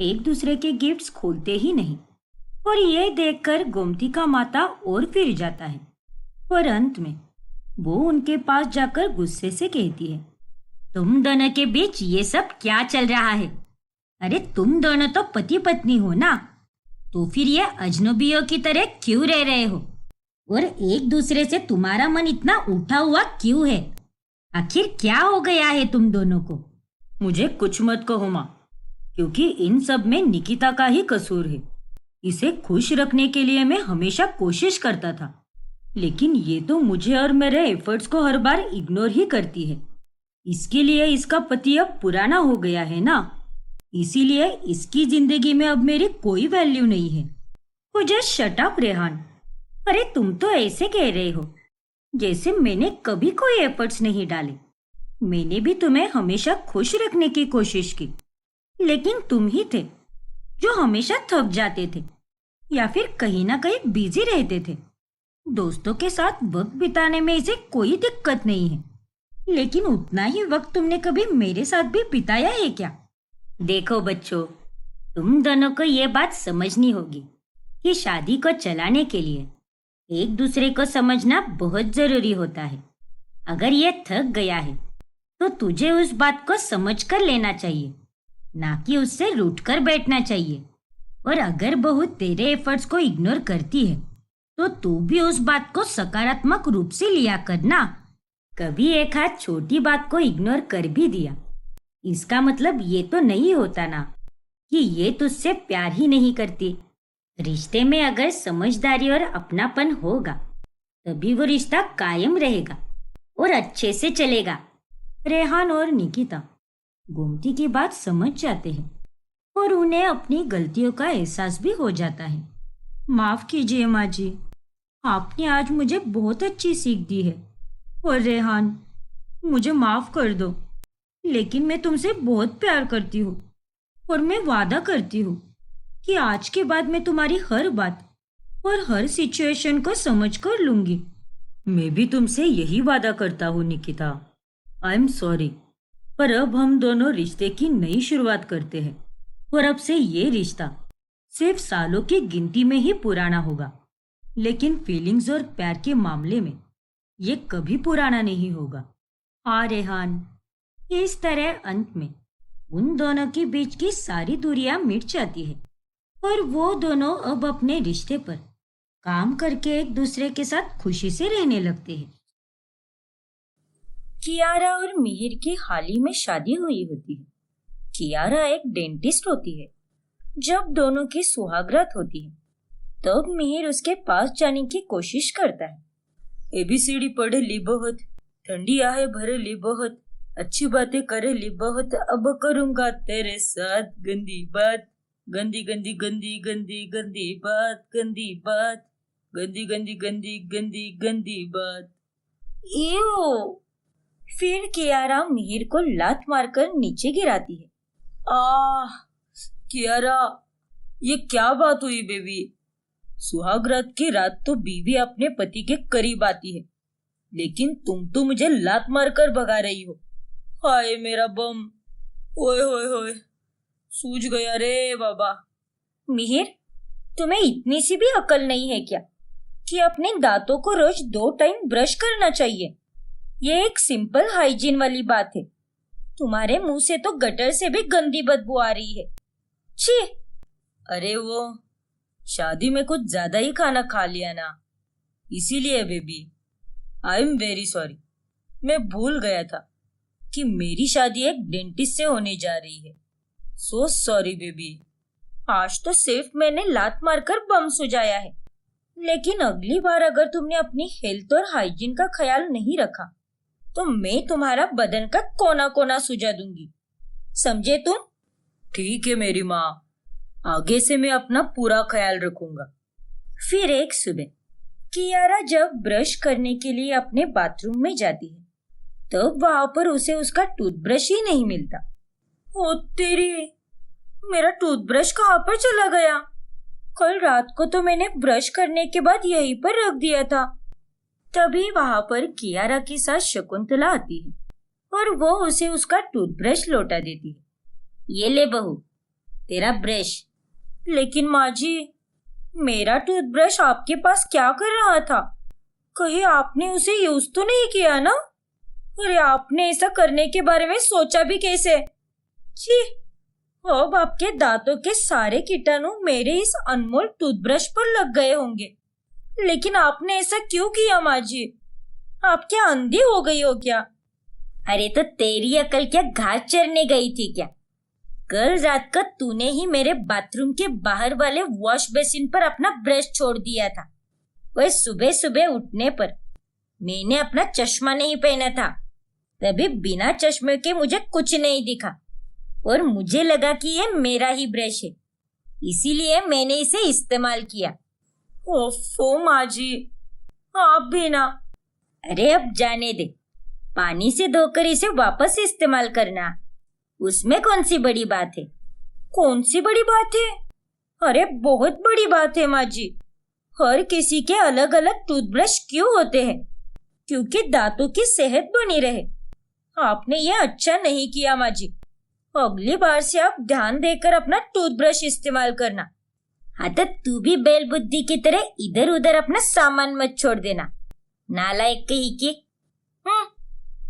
एक दूसरे के गिफ्ट्स खोलते ही नहीं और ये देखकर गोमती का माथा और फिर जाता है और अंत में वो उनके पास जाकर गुस्से से कहती है, तुम दोनों के बीच ये सब क्या चल रहा है? अरे तुम दोनों तो पति पत्नी हो ना, तो फिर ये अजनबियों की तरह क्यों रह रहे हो और एक दूसरे से तुम्हारा मन इतना उठा हुआ क्यों है? आखिर क्या हो गया है तुम दोनों को? मुझे कुछ मत कहो माँ, क्योंकि इन सब में निकिता का ही कसूर है। इसे खुश रखने के लिए मैं हमेशा कोशिश करता था, लेकिन ये तो मुझे और मेरे एफर्ट्स को हर बार इग्नोर ही करती है। इसके लिए इसका पति अब पुराना हो गया है ना, इसीलिए इसकी जिंदगी में अब मेरी कोई वैल्यू नहीं है। मुझे शट अप रेहान। अरे तुम तो ऐसे कह रहे हो जैसे मैंने कभी कोई एफर्ट्स नहीं डाले। मैंने भी तुम्हें हमेशा खुश रखने की कोशिश की, लेकिन तुम ही थे जो हमेशा थक जाते थे या फिर कहीं ना कहीं बिजी रहते थे। दोस्तों के साथ वक्त बिताने में इसे कोई दिक्कत नहीं है, लेकिन उतना ही वक्त तुमने कभी मेरे साथ भी बिताया है क्या? देखो बच्चों, तुम दोनों को ये बात समझनी होगी कि शादी को चलाने के लिए एक दूसरे को समझना बहुत जरूरी होता है। अगर ये थक गया है तो तुझे उस बात को समझ कर लेना चाहिए, ना कि उससे रूठ कर बैठना चाहिए। और अगर बहू तेरे एफर्ट्स को इग्नोर करती है तो तू भी उस बात को सकारात्मक रूप से लिया करना। कभी एक हाथ छोटी बात को इग्नोर कर भी दिया, इसका मतलब ये तो नहीं होता ना कि ये तुझसे प्यार ही नहीं करती। रिश्ते में अगर समझदारी और अपनापन होगा तभी वो रिश्ता कायम रहेगा और अच्छे से चलेगा। रेहान और निकिता गोमती की बात समझ जाते हैं और उन्हें अपनी गलतियों का एहसास भी हो जाता है। माफ कीजिए माँ जी, आपने आज मुझे बहुत अच्छी सीख दी है। और रेहान, मुझे माफ कर दो, लेकिन मैं तुमसे बहुत प्यार करती हूँ और मैं वादा करती हूँ कि आज के बाद मैं तुम्हारी हर बात और हर सिचुएशन को समझ कर लूंगी। मैं भी तुमसे यही वादा करता हूँ निकिता। आई एम सॉरी, पर अब हम दोनों रिश्ते की नई शुरुआत करते हैं और अब से ये रिश्ता सिर्फ सालों की गिनती में ही पुराना होगा, लेकिन फीलिंग्स और प्यार के मामले में ये कभी पुराना नहीं होगा। हाँ रेहान। इस तरह अंत में उन दोनों के बीच की सारी दूरियां मिट जाती है और वो दोनों अब अपने रिश्ते पर काम करके एक दूसरे के साथ खुशी से रहने लगते हैं। कियारा और मिहिर की हाल ही में शादी हुई होती है। कियारा एक डेंटिस्ट होती है। जब दोनों की सुहागरात होती है तब मिहिर उसके पास जाने की कोशिश करता है। ABCD पढ़े ली बहुत, ठंडी आहे भरे ली बहुत, अच्छी बातें करे ली बहुत, अब करूंगा तेरे साथ गंदी बात। गंदी गंदी गंदी गंदी गंदी बात, गंदी बात, गंदी गंदी गंदी गंदी गंदी बात। एओ! फिर कियारा मिहिर को लात मारकर नीचे गिराती है। आह कियारा, ये क्या बात हुई बेबी? सुहाग रात की रात तो बीवी अपने पति के करीब आती है, लेकिन तुम तो मुझे लात मारकर भगा रही हो। हाय मेरा बम, ओए होए होए, सूझ गया रे बाबा। मिहिर, तुम्हें इतनी सी भी अकल नहीं है क्या कि अपने दांतों को रोज 2 टाइम ब्रश करना चाहिए? ये एक सिंपल हाइजीन वाली बात है। तुम्हारे मुंह से तो गटर से भी गंदी बदबू आ रही है। छी! अरे वो शादी में कुछ ज्यादा ही खाना खा लिया ना, इसीलिए baby. I am very sorry. मैं भूल गया था कि मेरी शादी एक डेंटिस्ट से होने जा रही है। So sorry baby. आज तो सिर्फ मैंने लात मारकर बम सुझाया है, लेकिन अगली बार अगर तुमने अपनी हेल्थ और हाइजीन का ख्याल नहीं रखा तो मैं तुम्हारा बदन का कोना कोना सुझा दूंगी। समझे तुम? ठीक है मेरी माँ, आगे से मैं अपना पूरा ख्याल रखूंगा। फिर एक सुबह कियारा जब ब्रश करने के लिए अपने बाथरूम में जाती है, तब वहां पर उसे उसका टूथब्रश ही नहीं मिलता। ओ तेरी, मेरा टूथब्रश कहाँ पर चला गया? कल रात को तो मैंने ब्रश करने के बाद यहीं पर रख दिया था। तभी वहां पर कियारा की सास शकुंतला आती है और वो उसे उसका टूथब्रश लौटा देती है। ये ले बहू, तेरा ब्रश। लेकिन माँ जी, मेरा टूथब्रश आपके पास क्या कर रहा था? कहीं आपने उसे यूज तो नहीं किया ना? अरे आपने ऐसा करने के बारे में सोचा भी कैसे? छी! अब आपके दांतों के सारे कीटाणु मेरे इस अनमोल टूथब्रश पर लग गए होंगे। लेकिन आपने ऐसा क्यों किया माँ जी? आप क्या अंधी हो गई हो क्या? अरे तो तेरी अकल क्या घास चरने गई थी क्या? कल रात को तूने ही मेरे बाथरूम के बाहर वाले वॉश बेसिन पर अपना ब्रश छोड़ दिया था। वह सुबह सुबह उठने पर मैंने अपना चश्मा नहीं पहना था, तभी बिना चश्मे के मुझे कुछ नहीं दिखा और मुझे लगा कि ये मेरा ही ब्रश है, इसीलिए मैंने इसे इस्तेमाल किया। ओफो माँ जी, आप भी ना। अरे अब जाने दे, पानी से धोकर इसे वापस इस्तेमाल करना, उसमें कौन सी बड़ी बात है? कौन सी बड़ी बात है? अरे बहुत बड़ी बात है माँ जी। हर किसी के अलग अलग टूथब्रश क्यों होते हैं? क्योंकि दांतों की सेहत बनी रहे। आपने ये अच्छा नहीं किया माँ जी। अगली बार से आप ध्यान देकर अपना टूथब्रश इस्तेमाल करना। हाँ तो तू भी बैल बुद्धि की तरह इधर उधर अपना सामान मत छोड़ देना, नालायक कहीं की।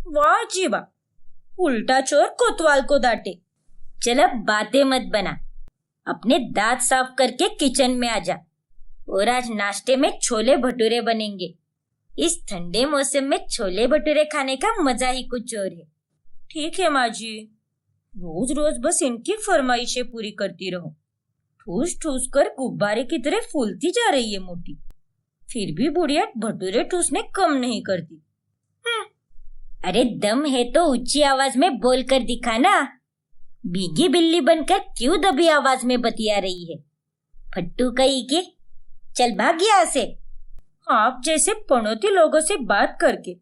वाह जी वाह, उल्टा चोर कोतवाल को डांटे। चल अब बातें मत बना, अपने दांत साफ करके किचन में आ जा। और आज नाश्ते में छोले भटूरे बनेंगे। इस ठंडे मौसम में छोले भटूरे खाने का मजा ही कुछ और है। ठीक है माँ जी, रोज रोज बस इनकी फरमाइशें पूरी करती रहो। ठूस ठूस कर गुब्बारे की तरह फूलती जा रही है मोटी, फिर भी बुढ़िया भटूरे ठूसने कम नहीं करती। अरे दम है तो ऊंची आवाज में बोलकर दिखाना। भीगी बिल्ली बनकर क्यों दबी आवाज में बतिया रही है? फट्टू कहीं की, चल भाग यहाँ से। आप जैसे पनौती लोगों से बात करके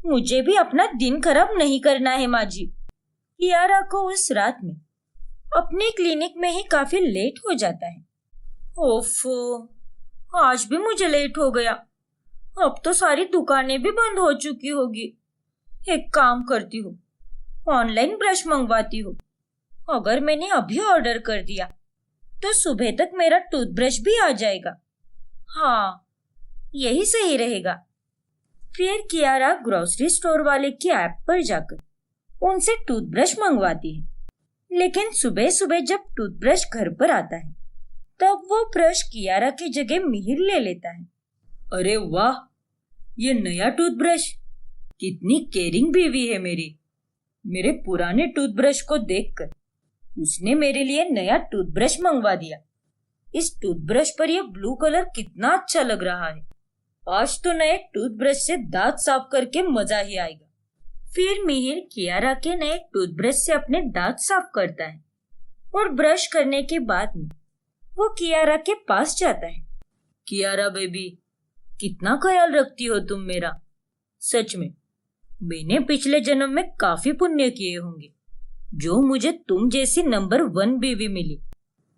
मुझे भी अपना दिन खराब नहीं करना है माँ जी। कियारा को उस रात में अपने क्लिनिक में ही काफी लेट हो जाता है। ओफो, आज भी मुझे लेट हो गया। अब तो सारी दुकानें भी बंद हो चुकी होगी। एक काम करती हूँ, ऑनलाइन ब्रश मंगवाती हूँ। अगर मैंने अभी ऑर्डर कर दिया तो सुबह तक मेरा टूथब्रश भी आ जाएगा। हाँ, यही सही रहेगा। फिर कियारा ग्रोसरी स्टोर वाले की ऐप पर जाकर उनसे टूथब्रश मंगवाती है। लेकिन सुबह सुबह जब टूथब्रश घर पर आता है, तब वो ब्रश कियारा की जगह मिहिर ले लेता है। अरे वाह, ये नया टूथब्रश, कितनी केयरिंग बीवी है मेरी। मेरे पुराने टूथब्रश को देखकर उसने मेरे लिए नया टूथब्रश मंगवा दिया। इस टूथब्रश पर यह ब्लू कलर कितना अच्छा लग रहा है। आज तो नए टूथब्रश से दांत साफ करके मजा ही आएगा। फिर मिहिर कियारा के नए टूथब्रश से अपने दांत साफ करता है और ब्रश करने के बाद में वो कियारा के पास जाता है। कियारा बेबी, कितना ख्याल रखती हो तुम मेरा। सच में मैंने पिछले जन्म में काफी पुण्य किए होंगे जो मुझे तुम जैसी नंबर 1 बीवी मिली।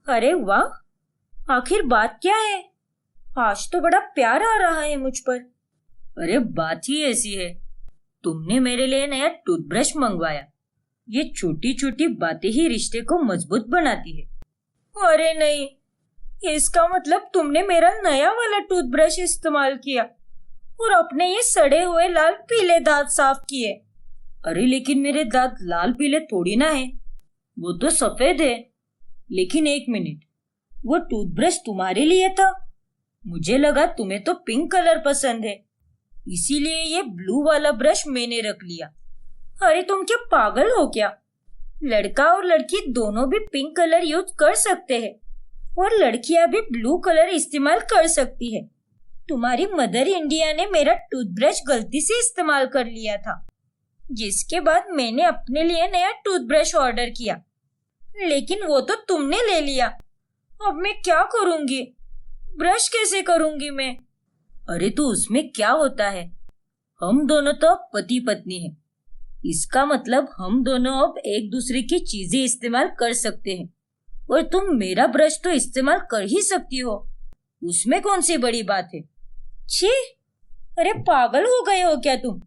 अरे वाह, आखिर बात क्या है? आज तो बड़ा प्यार आ रहा है मुझ पर। अरे बात ही ऐसी है, तुमने मेरे लिए नया टूथब्रश मंगवाया। ये छोटी छोटी बातें ही रिश्ते को मजबूत बनाती है। अरे नहीं, इसका मतलब तुमने मेरा नया वाला टूथब्रश इस्तेमाल किया और अपने ये सड़े हुए लाल पीले दांत साफ किए। अरे लेकिन मेरे दांत लाल पीले थोड़ी ना है, वो तो सफेद है। लेकिन एक मिनट, वो टूथब्रश तुम्हारे लिए था। मुझे लगा तुम्हें तो पिंक कलर पसंद है, इसीलिए ये ब्लू वाला ब्रश मैंने रख लिया। अरे तुम क्या पागल हो क्या? लड़का और लड़की दोनों भी पिंक कलर यूज कर सकते हैं और लड़कियां भी ब्लू कलर इस्तेमाल कर सकती है। तुम्हारी मदर इंडिया ने मेरा टूथब्रश गलती से इस्तेमाल कर लिया था, जिसके बाद मैंने अपने लिए नया टूथब्रश ऑर्डर किया, लेकिन वो तो तुमने ले लिया। अब मैं क्या करूंगी? ब्रश कैसे करूंगी मैं? अरे तो उसमें क्या होता है, हम दोनों तो पति पत्नी हैं। इसका मतलब हम दोनों अब एक दूसरे की चीजें इस्तेमाल कर सकते हैं और तुम मेरा ब्रश तो इस्तेमाल कर ही सकती हो, उसमें कौन सी बड़ी बात है। छी, अरे पागल हो गए हो क्या तुम?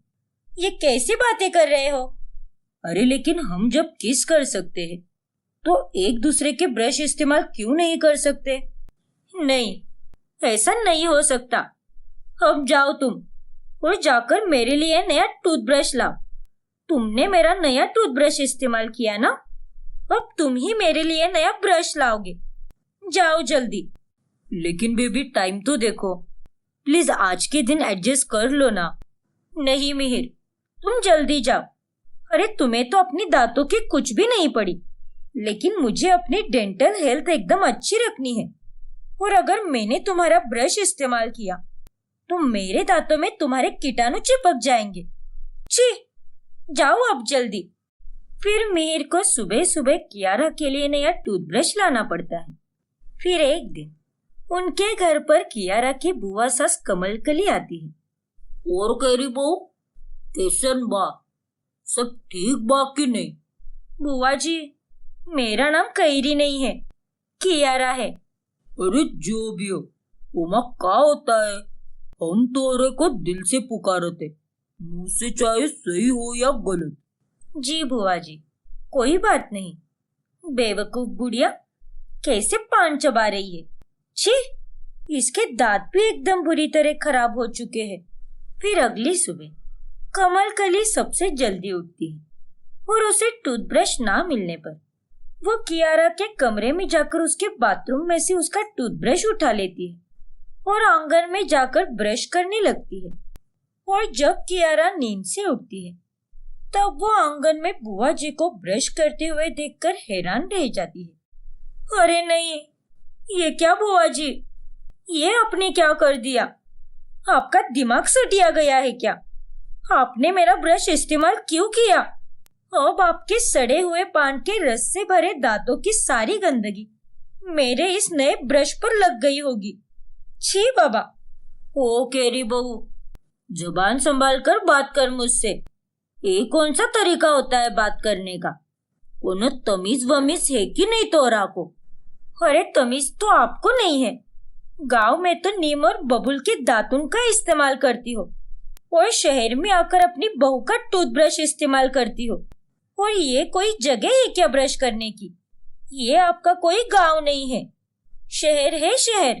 ये कैसी बातें कर रहे हो? अरे लेकिन हम जब किस कर सकते हैं तो एक दूसरे के ब्रश इस्तेमाल क्यों नहीं कर सकते? नहीं, ऐसा नहीं हो सकता। अब जाओ तुम और जाकर मेरे लिए नया टूथब्रश लाओ। तुमने मेरा नया टूथब्रश इस्तेमाल किया ना, अब तुम ही मेरे लिए नया ब्रश लाओगे। जाओ जल्दी। लेकिन बेबी टाइम तो देखो, प्लीज आज के दिन एडजस्ट कर लो ना। नहीं मिहिर, तुम जल्दी जाओ। अरे तुम्हें तो अपनी दांतों की कुछ भी नहीं पड़ी, लेकिन मुझे अपनी डेंटल हेल्थ एकदम अच्छी रखनी है। और अगर मैंने तुम्हारा ब्रश इस्तेमाल किया तो मेरे दांतों में तुम्हारे कीटाणु चिपक जाएंगे। छी, जाओ अब जल्दी। फिर मिहिर को सुबह सुबह कियारा के लिए नया टूथब्रश लाना पड़ता है। फिर एक दिन उनके घर पर कियारा की बुआ सास कमलकली आती है। और कैरी बहू, कैसन बा? सब ठीक बा कि नहीं? बुआ जी, मेरा नाम कैरी नहीं है, कियारा है। अरे जो भी हो, उमा का होता है, हम तो अरे को दिल से पुकारते, मुंह से चाहे सही हो या गलत। जी बुआ जी, कोई बात नहीं। बेवकूफ बुढ़िया कैसे पान चबा रही है। छी, इसके दांत भी एकदम बुरी तरह खराब हो चुके हैं। फिर अगली सुबह कमलकली सबसे जल्दी उठती है और उसे टूथब्रश ना मिलने पर वो कियारा के कमरे में जाकर उसके बाथरूम में से उसका टूथब्रश उठा लेती है और आंगन में जाकर ब्रश करने लगती है। और जब कियारा नींद से उठती है तब वो आंगन में बुआ जी को ब्रश करते हुए देखकर हैरान रह जाती है। अरे नहीं, ये क्या बुआ जी, ये आपने क्या कर दिया? आपका दिमाग सटिया गया है क्या? आपने मेरा ब्रश इस्तेमाल क्यों किया? अब आपके सड़े हुए पान के रस से भरे दांतों की सारी गंदगी मेरे इस नए ब्रश पर लग गई होगी। छी बाबा। ओ केरी बहू, जुबान संभाल कर बात कर मुझसे। ये कौन सा तरीका होता है बात करने का? कोनो तमीज वमीज है कि नहीं तोरा को? अरे तमीज तो आपको नहीं है। गांव में तो नीम और बबुल के दातुन का इस्तेमाल करती हो और शहर में आकर अपनी बहू का टूथब्रश इस्तेमाल करती हो। और ये कोई जगह है क्या ब्रश करने की? ये आपका कोई गांव नहीं है, शहर है शहर।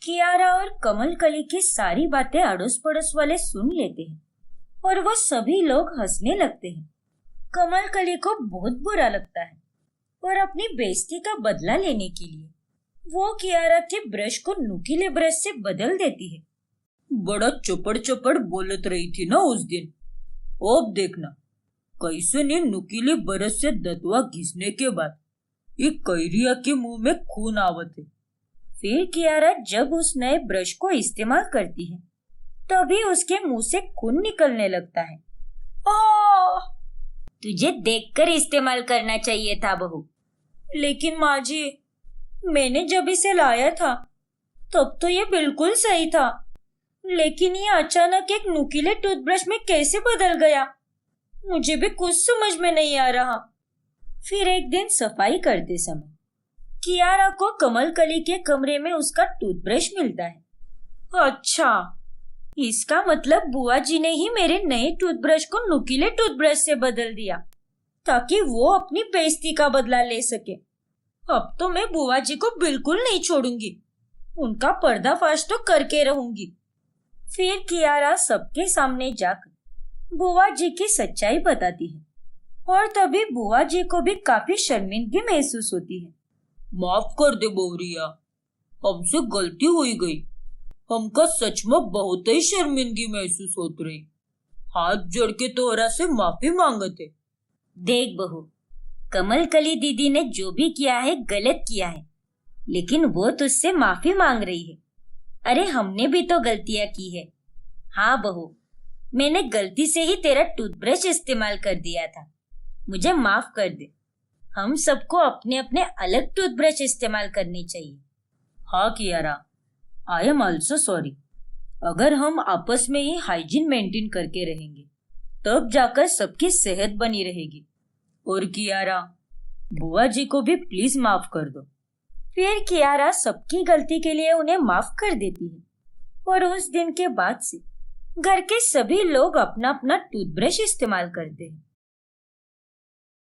कियारा और कमलकली की सारी बातें अड़ोस पड़ोस वाले सुन लेते हैं और वो सभी लोग हंसने लगते हैं। कमलकली को बहुत बुरा लगता है और अपनी बेइज्जती का बदला लेने के लिए वो कियारा के ब्रश को नुकीले ब्रश से बदल देती है। बड़ा चपड़ चपड़ बोलत रही थी ना उस दिन। अब देखना कैसे ने नुकीले ब्रश से दतवा घिसने के बाद ये कैरिया के मुंह में खून आवत है। फिर कियारा जब उस नए ब्रश को इस्तेमाल करती है तभी उसके मुंह से खून निकलने लगता है। ओह! तुझे देखकर इस्तेमाल करना चाहिए था बहू। लेकिन माँ जी, मैंने जब इसे लाया था तब तो ये बिल्कुल सही था, लेकिन ये अचानक एक नुकीले टूथब्रश में कैसे बदल गया, मुझे भी कुछ समझ में नहीं आ रहा। फिर एक दिन सफाई करते समय कियारा को कमलकली के कमरे में उसका टूथब्रश मिलता है। अच्छा, इसका मतलब बुआ जी ने ही मेरे नए टूथब्रश को नुकीले टूथब्रश से बदल दिया ताकि वो अपनी बेइज्जती का बदला ले सके। अब तो मैं बुआ जी को बिल्कुल नहीं छोड़ूंगी, उनका पर्दाफाश तो करके रहूंगी। फिर कियारा सबके सामने जाकर बुआ जी की सच्चाई बताती है और तभी बुआ जी को भी काफी शर्मिंदगी महसूस होती है। माफ कर दे बोरिया, हमसे गलती हुई गई। हमका सच में बहुत ही शर्मिंदगी महसूस होत रही। हाथ जोड़ के तोहरा से माफी मांगते। देख बहू, कमलकली दीदी ने जो भी किया है गलत किया है, लेकिन वो तुझसे माफी मांग रही है। अरे हमने भी तो गलतियां की है। हाँ बहू, मैंने गलती से ही तेरा टूथब्रश इस्तेमाल कर दिया था, मुझे माफ कर दे। हम सबको अपने अपने अलग टूथब्रश इस्तेमाल करनी चाहिए। हाँ Kiara, I am also sorry. अगर हम आपस में ही हाइजीन मेंटेन करके रहेंगे तब जाकर सबकी सेहत बनी रहेगी। और कियारा, बुआ जी को भी प्लीज माफ कर दो। फिर कियारा सबकी गलती के लिए उन्हें माफ कर देती है और उस दिन के बाद से घर के सभी लोग अपना अपना टूथब्रश इस्तेमाल करते हैं।